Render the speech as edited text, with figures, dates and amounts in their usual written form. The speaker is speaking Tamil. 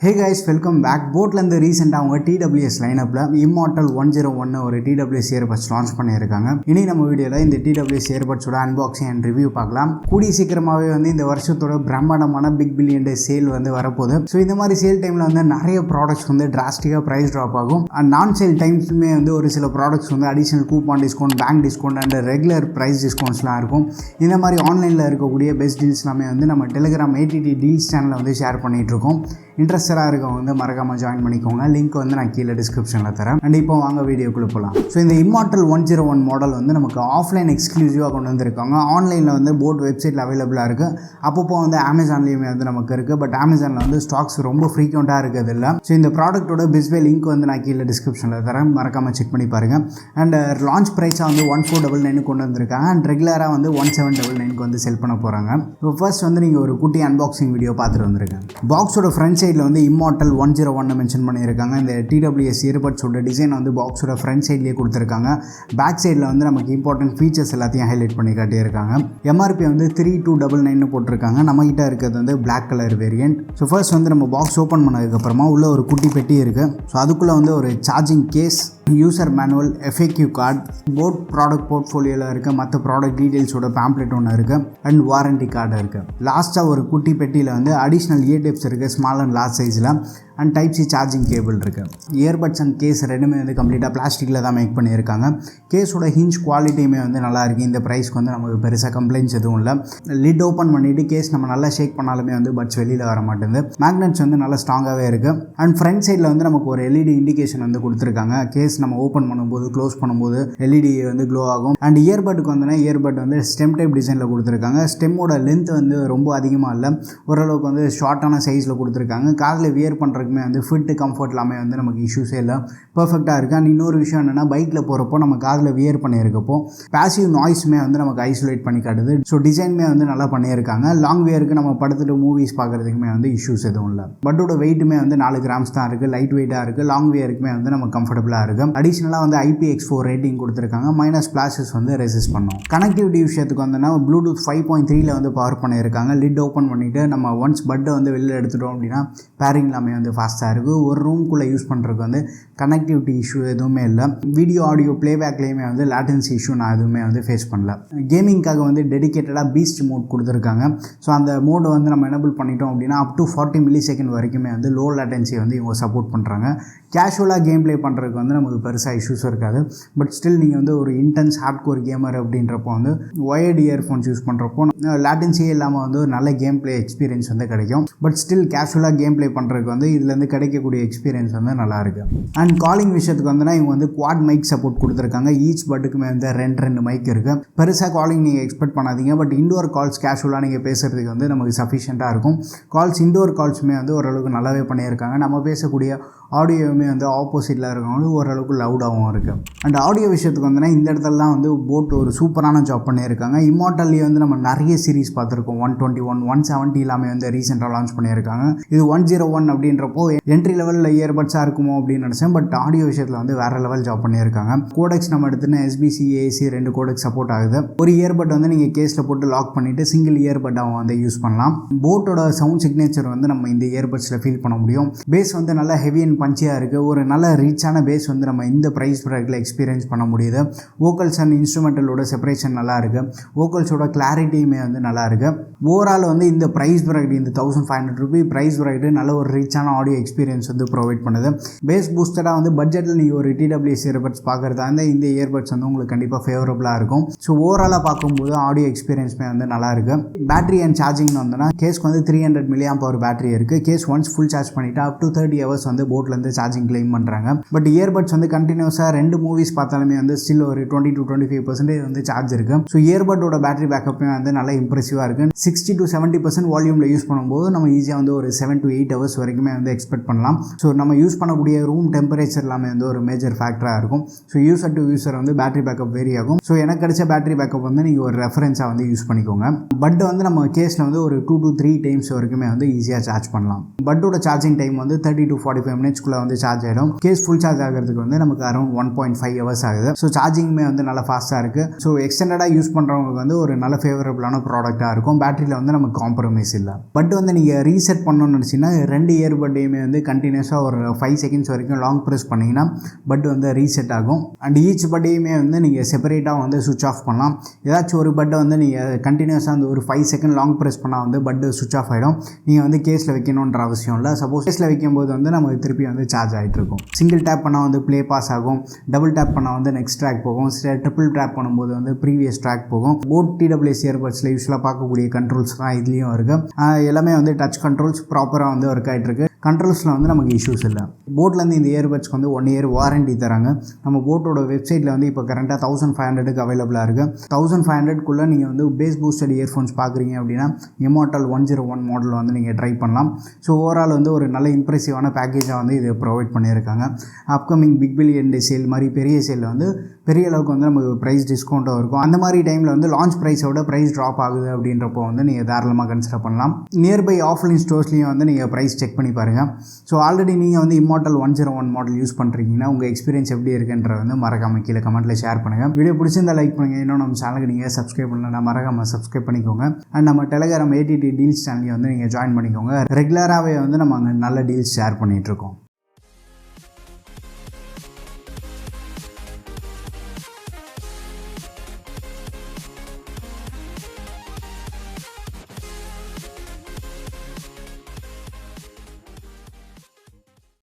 Hey guys, welcome back. போட்லேருந்து ரீசெண்டாக அவங்க TWS லைனப்பில் Immortal 101 ஒரு TWS Earbuds லான்ச் பண்ணியிருக்காங்க. இனி நம்ம வீடியோவில் இந்த TWS Earbudsோட அன்பாக்சிங் அண்ட் ரிவ்யூ பார்க்கலாம். கூடிய சீக்கிரமாகவே இந்த வருஷத்தோட பிரம்மாண்டமான பிக் பில்லியன் டே சேல் வரப்போகுது. ஸோ இந்த மாதிரி சேல் டைமில் நிறைய ப்ராடக்ட்ஸ் டிராஸ்டிக்காக ப்ரைஸ் ட்ராப் ஆகும். அண்ட் நான் சேல் டைம்ஸுமே ஒரு சில products additional coupon discount, bank discount and regular price டிஸ்கவுண்ட்ஸ்லாம் இருக்கும். இந்த மாதிரி ஆன்லைனில் இருக்கக்கூடிய பெஸ்ட் டீல்ஸ் எல்லாமே நம்ம டெலிகிராம் ATT டீல்ஸ் சேனலில் ஷேர் பண்ணிகிட்ருக்கோம். இன்ட்ரெஸ்டடாக இருக்கவங்க மறக்காமல் ஜாயின் பண்ணிக்கோங்க. லிங்க் நான் கீழே டிஸ்கிரிப்ஷனில் தரேன். அண்ட் இப்போ வாங்க வீடியோக்குள்ளே போகலாம். ஸோ இந்த Immortal 101 மாடல் நமக்கு ஆஃப்லைன் எக்ஸ்க்ளூசிவாக கொண்டு வந்திருக்காங்க. ஆன்லைனில் போட் வெப்சைட்டில் அவைலபிளாக இருக்குது. அப்பப்போ அமேசான்லேயுமே நமக்கு இருக்குது. பட் அமேசானில் ஸ்டாக்ஸ் ரொம்ப ஃப்ரீக்வெண்ட்டாக இருக்குது இல்லை. ஸோ இந்த ப்ராடக்ட்டோட பிஸ்வே லிங்க் நான் கீழே டிஸ்கிரிப்ஷனில் தரேன். மறக்காமல் செக் பண்ணி பாருங்கள். அண்ட் லான்ச் ப்ரைஸாக 1499 கொண்டு வந்திருக்காங்க. அண்ட் ரெகுலராக 1799 செல் பண்ண போகிறாங்க. இப்போ ஃபர்ஸ்ட் நீங்கள் ஒரு குட்டி அன்பாக்சிங் வீடியோ பார்த்துட்டு வந்திருக்கேன். பாக்ஸோட ஃப்ரண்ட் சைடில் Immortal 101 மென்ஷன் பண்ணியிருக்காங்க. இந்த TWS Earbudsோட டிசைன் பாக்ஸோட ஃப்ரண்ட் சைட்லேயே கொடுத்துருக்காங்க. பேக் சைடில் நமக்கு இம்பார்ட்டன்ட் ஃபீச்சர்ஸ் எல்லாத்தையும் ஹைலைட் பண்ணி காட்டியிருக்காங்க. MRP 3299 போட்டிருக்காங்க. நம்மகிட்ட இருக்கிறது Black colour variant. So first நம்ம பாக்ஸ் ஓப்பன் பண்ணதுக்கப்புறமா உள்ள ஒரு குட்டி பெட்டி இருக்குது. ஸோ அதுக்குள்ளே ஒரு charging case, user manual, FAQ card, boAt product போர்ட்ஃபோலியோவில் இருக்க மற்ற ப்ராடக்ட் டீட்டெயில்ஸோட பேம்ப்ளெட் ஒன்று இருக்குது. அண்ட் வாரண்டி கார்டு இருக்குது. லாஸ்ட்டாக ஒரு குட்டி பெட்டியில் அடிஷ்னல் இயர் டிப்ஸ் இருக்குது, ஸ்மால் அண்ட் லார்ஜ் சைஸில். அண்ட் Type-C சார்ஜிங் கேபிள் இருக்குது. இயர்பட்ஸ் அண்ட் கேஸ் ரெண்டுமே கம்ப்ளீட்டாக பிளாஸ்டிக்கில் தான் மேக் பண்ணியிருக்காங்க. கேஸோட ஹிஞ்ச் குவாலிட்டியுமே நல்லா இருக்குது. இந்த ப்ரைஸ்க்கு நமக்கு பெருசாக கம்ப்ளைண்ட்ஸ் எதுவும் இல்லை. லிட் ஓப்பன் பண்ணிவிட்டு கேஸ் நம்ம நல்லா ஷேக் பண்ணாலுமே பட்ஸ் வெளியில் வர மாட்டேங்குது. மேக்னெட்ஸ் நல்லா ஸ்ட்ராங்காகவே இருக்குது. அண்ட் ஃப்ரண்ட் சைடில் நமக்கு ஒரு LED இண்டிகேஷன் கொடுத்துருக்காங்க. கேஸ் நம்ம ஓப்பன் பண்ணும்போது, க்ளோஸ் பண்ணும்போது LED க்ளோ ஆகும். அண்ட் இயர்பட்டுக்கு இயர்பட் ஸ்டெம் டைப் டிசைனில் கொடுத்துருக்காங்க. ஸ்டெம்மோட லென்த் ரொம்ப அதிகமாக இல்லை, ஓரளவுக்கு ஷார்ட்டான சைஸில் கொடுத்துருக்காங்க. காதில் வியர் பண்ணுறதுக்குமே ஃபிட்டு கம்ஃபர்ட் எல்லாமே நமக்கு இஷ்யூஸே இல்லை, பர்ஃபெக்டாக இருக்குது. அண்ட் இன்னொரு விஷயம் என்னென்னா, பைக்கில் போகிறப்போ நம்ம காதில் வியர் பண்ணியிருக்கப்போ பேசிவ் நாய்ஸுமே நமக்கு ஐசோலேட் பண்ணி காட்டுது. ஸோ டிசைனுமே நல்லா பண்ணியிருக்காங்க. லாங் வியருக்கு நம்ம படுத்துட்டு மூவிஸ் பார்க்குறதுக்குமே இஷ்யூஸ் எதுவும் இல்லை. பட்டோட வெயிட்டுமே 4 கிராம்ஸ் தான் இருக்குது. லைட் வெயிட்டாக இருக்குது. லாங் வியருக்குமே நம்ம கம்ஃபர்டபுளாக இருக்குது. அடிஷ்னலாக IPX4 ரேட்டிங் கொடுத்துருக்காங்க. மைனஸ் ஸ்பிளாஷஸ் ரெசிஸ்ட் பண்ணும். கனெக்டிவிட்டி விஷயத்துக்கு ப்ளூடூத் 5.3ல பவர் பண்ணியிருக்காங்க. லிட் ஓப்பன் பண்ணிவிட்டு நம்ம ஒன்ஸ் பட்டை வெளியில் எடுத்துட்டோம் அப்படின்னா பேரிங் எல்லாமே ஃபாஸ்ட்டாக இருக்குது. ஒரு ரூம்குள்ளே யூஸ் பண்ணுறதுக்கு கனெக்டிவிட்டி இஷ்யூ எதுவுமே இல்லை. வீடியோ ஆடியோ ப்ளேபேக்லேயுமே லேட்டன்சி இஷ்யூ நான் எதுவுமே ஃபேஸ் பண்ணல. கேமிங்காக டெடிக்கேட்டடாக பீஸ்ட் மோட் கொடுத்துருக்காங்க. ஸோ அந்த மோடை நம்ம எனபிள் பண்ணிட்டோம் அப்படின்னா அப் டு 40 மில்லிசெகண்ட் வரைக்குமே லோ லேட்டன்சி இவங்க சப்போர்ட் பண்ணுறாங்க. கேஷுவலாக கேம் ப்ளே பண்ணுறதுக்கு நமக்கு பெருசாக இஷ்யூஸ் இருக்காது. பட் ஸ்டில் நீங்கள் ஒரு இன்டென்ஸ் ஹார்ட்கோர் கேமர் அப்படின்றப்போ ஒயர்டு இயர்ஃபோன்ஸ் யூஸ் பண்ணுறப்போ லேட்டன்சியே இல்லாமல் ஒரு நல்ல கேம் ப்ளே எக்ஸ்பீரியன்ஸ் கிடைக்கும். பட் ஸ்டில் கேஷுவலாக கேம் ப்ளே பண்ணுறதுக்கு இதுலேருந்து கிடைக்கக்கூடிய எக்ஸ்பீரியன்ஸ் நல்லாயிருக்கு. அண்ட் காலிங் விஷயத்துக்கு இவங்க குவாட் மைக் சப்போர்ட் கொடுத்துருக்காங்க. ஈச் பட்டுக்குமே ரெண்டு மைக் இருக்குது. பெருசாக காலிங் நீங்கள் எக்ஸ்பெக்ட் பண்ணாதீங்க. பட் இண்டோர் கால்ஸ் கேஷுவலாக நீங்கள் பேசுகிறதுக்கு நமக்கு சஃபிஷியண்ட்டாக இருக்கும். கால்ஸ் இண்டோர் கால்ஸுமே ஓரளவுக்கு நல்லாவே பண்ணியிருக்காங்க. நம்ம பேசக்கூடிய ஆடியோவுமே ஆப்போசிட்டில் இருக்கவங்க ஓரளவுக்கு லவுடாகவும் இருக்குது. அண்ட் ஆடியோ விஷயத்துக்கு இந்த இடத்துலலாம் போட் ஒரு சூப்பரான ஜாப் பண்ணியிருக்காங்க. இம்மார்டல்லையே நம்ம நிறைய சீரிஸ் பார்த்துருக்கோம். 121, 170 எல்லாமே ரீசெண்டாக லான்ச் பண்ணியிருக்காங்க. இது 101 அப்படின்றப்போ என்ட்ரி லெவலில் இயர்பட்ஸாக இருக்குமோ அப்படின்னு நினச்சேன். பட் ஆடியோ விஷயத்தில் வேறு லெவல் ஜாப் பண்ணியிருக்காங்க. கோடெக்ஸ் நம்ம எடுத்துன்னு SBC, AAC 2 கோடெக்ஸ் சப்போர்ட் ஆகுது. ஒரு இயர்பட் நீங்கள் கேஸில் போட்டு லாக் பண்ணிவிட்டு சிங்கிள் இயர்பட்டாக யூஸ் பண்ணலாம். போட்டோட சவுண்ட் சிக்னேச்சர் நம்ம இந்த இயர்பட்ஸில் ஃபீல் பண்ண முடியும். பேஸ் நல்லா ஹெவி அண்ட் பஞ்சியாக இருக்குது. ஒரு நல்ல ரீச்சான பேஸ் நம்ம இந்த ப்ரைஸ் ப்ராடக்ட்டில் எக்ஸ்பீரியன்ஸ் பண்ண முடியுது. வோக்கல்ஸ் அண்ட் இன்ஸ்ட்ருமெண்டலோட செப்பரேஷன் நல்லா இருக்குது. வோக்கல்ஸோட கிளாரிட்டியுமே நல்லா இருக்குது. ஓவரால் இந்த ப்ரைஸ் ப்ராடக்ட், இந்த 1500 ரூபி ப்ரைஸ் ப்ராடக்ட் நல்ல ஒரு ரீச்சான ஆடியோ எக்ஸ்பீரியன்ஸ் ப்ரொவைட் பண்ணுது. பேஸ் பூஸ்டடாக பட்ஜெட்டில் நீங்கள் ஒரு TWS இயர்பட்ஸ் பார்க்குறதா இருந்தால் இந்த இயர்பட்ஸ் உங்களுக்கு கண்டிப்பாக ஃபேவரபுளாக இருக்கும். ஸோ ஓவராலாக பார்க்கும்போது ஆடியோ எக்ஸ்பீரியன்ஸுமே நல்லா இருக்குது. பேட்டரி அண்ட் சார்ஜிங்னு கேஸ்க்கு 300 mAh பேட்டரி இருக்குது. கேஸ் ஒன்ஸ் ஃபுல் சார்ஜ் பண்ணிவிட்டு அப் டு 30 hours போட்டில் சார்ஜிங் கிளைம் பண்ணுறாங்க. பட் இயர்பட்ஸ் கண்டினியூஸாக 2 மூவிஸ் பார்த்தாலுமே ஸ்டில் ஒரு 20 to 25% சார்ஜ் இருக்குது. ஸோ இயர்பட்டோட பேட்டரி பேக்கப்புமே நல்லா இம்ப்ரெசிவாக இருக்குது. 60 to 70% வால்யூமில் யூஸ் பண்ணும்போது நம்ம ஈஸியாக ஒரு 7 to 8 hours வரைக்குமே எக்ஸ்பெக்ட் பண்ணலாம். ஸோ நம்ம யூஸ் பண்ணக்கூடிய ரூம் டெம்பரேச்சர் எல்லாமே ஒரு மேஜர் ஃபேக்டராக இருக்கும். So user to user battery backup vary ஆகும். ஸோ எனக்கு கிடைச்ச பேட்டரி பேக்கப் நீங்கள் ஒரு ரெஃபரன்ஸாக யூஸ் பண்ணிக்கோங்க. பட் நம்ம கேஸில் ஒரு 2 to 3 டைம்ஸ் வரைக்குமே ஈஸியாக சார்ஜ் பண்ணலாம். பட்டோட சார்ஜிங் டைம் 30 to 45 மினிட்ஸ்க்குள்ளே சார்ஜ் ஆகிடும். கேஸ் ஃபுல் சார்ஜ் ஆகிறதுக்கு நமக்கு அரௌண்ட் 1.5 hours ஆகுது. ஸோ சார்ஜிங்குமே நல்லா ஃபாஸ்ட்டாக இருக்குது. ஸோ எக்ஸ்டெண்டடாக யூஸ் பண்ணுறவங்களுக்கு ஒரு நல்ல ஃபேவரபுளான ப்ராடக்ட்டாக இருக்கும். பேட்டரியில் நமக்கு காம்ப்ரமைஸ் இல்லை. பட் நீங்கள் ரீசெட் பண்ணணும்னு நினச்சிங்கன்னா 2 இயர்பட் பட்டையுமே வந்து கண்டினியூஸாக ஒரு 5 செகண்ட்ஸ் வரைக்கும் லாங் ப்ரெஸ் பண்ணிங்கன்னா பட் வந்து ரீசெட் ஆகும். அண்ட் ஈச் பட்டையுமே வந்து நீங்கள் செப்பரேட்டாக வந்து சுவிட்ச் ஆஃப் பண்ணலாம். ஏதாச்சும் ஒரு பட்டை வந்து நீங்கள் கண்டினியூஸாக வந்து ஒரு 5 செகண்ட் லாங் ப்ரெஸ் பண்ணால் வந்து பட்டு சுவிட்ச் ஆஃப் ஆகிடும். நீங்கள் வந்து கேஸில் வைக்கணுன்ற அவசியம் இல்லை. சப்போஸ் கேஸில் வைக்கும்போது வந்து நமக்கு திருப்பி வந்து சார்ஜ் ஆகிட்டு இருக்கும். சிங்கிள் டேப் பண்ணால் வந்து ப்ளே பாஸ் ஆகும், டபுள் டேப் பண்ணால் வந்து நெக்ஸ்ட் ட்ராக் போகும், ட்ரிபிள் டேப் பண்ணும்போது வந்து ப்ரீவியஸ் ட்ராக் போகும். போட் TWS இயர்பட்ஸில் யூஸ்வலாக பார்க்கக்கூடிய கண்ட்ரோல்ஸ் தான் இதுலேயும் இருக்குது. எல்லாமே வந்து டச் கண்ட்ரோல்ஸ் ப்ராப்பராக வந்து ஒர்க் ஆகிட்டு இருக்கு. கண்ட்ரோல்ஸில் வந்து நமக்கு இஷ்யூஸ் இல்லை. போட்லேருந்து இந்த இயர்பட்ஸ்க்கு வந்து 1 இயர் வாரண்டி தராங்க. நம்ம போட்டோட வெப்சைட்டில் வந்து இப்போ கரண்ட்டாக 1500க்கு அவைலபிளாக இருக்குது. 1500க்குள்ளே நீங்கள் வந்து பேஸ் பூஸ்டட் இயர்ஃபோன்ஸ் பார்க்குறீங்க அப்படின்னா Immortal 101 மாடல் வந்து நீங்கள் ட்ரை பண்ணலாம். ஸோ ஓவரால் வந்து ஒரு நல்ல இம்ப்ரெசிவான பேக்கேஜாக வந்து இது ப்ரொவைட் பண்ணியிருக்காங்க. அப்கமிங் பிக் பில்லியன் டே சேல் மாதிரி பெரிய சேலில் வந்து பெரிய அளவுக்கு வந்து நமக்கு ப்ரைஸ் டிஸ்கவுண்ட்டாக இருக்கும். அந்த மாதிரி டைமில் வந்து லான்ச் ப்ரைஸோட ப்ரைஸ் ட்ராப் ஆகுது அப்படின்றப்போ வந்து நீங்கள் தாராளமாக கன்சிடர் பண்ணலாம். நியர்பை ஆஃப்லைன் ஸ்டோர்ஸ்லையும் வந்து நீங்கள் ப்ரைஸ் செக் பண்ணி பாருங்கள். ஸோ ஆல்ரெடி நீங்கள் வந்து Immortal 101 மாடல் யூஸ் பண்ணுறீங்கன்னா உங்கள் எக்ஸ்பீரியன்ஸ் எப்படி இருக்குன்ற வந்து மறக்காமல் கீழே கமெண்ட்டில் ஷேர் பண்ணுங்கள். வீடியோ பிடிச்சிருந்தா லைக் பண்ணுங்கள். இன்னும் நம்ம சேனலுக்கு நீங்கள் சப்ஸ்கிரைப் பண்ணலாம், மறக்காமல் சப்ஸ்கிரைப் பண்ணிக்கோங்க. அண்ட் நம்ம டெலிகிராம் ATT டீல்ஸ் சேனலையும் வந்து நீங்கள் ஜாயின் பண்ணிக்கோங்க. ரெகுலராகவே வந்து நம்ம அங்கே நல்ல டீல்ஸ் ஷேர் பண்ணிகிட்ருக்கோம்.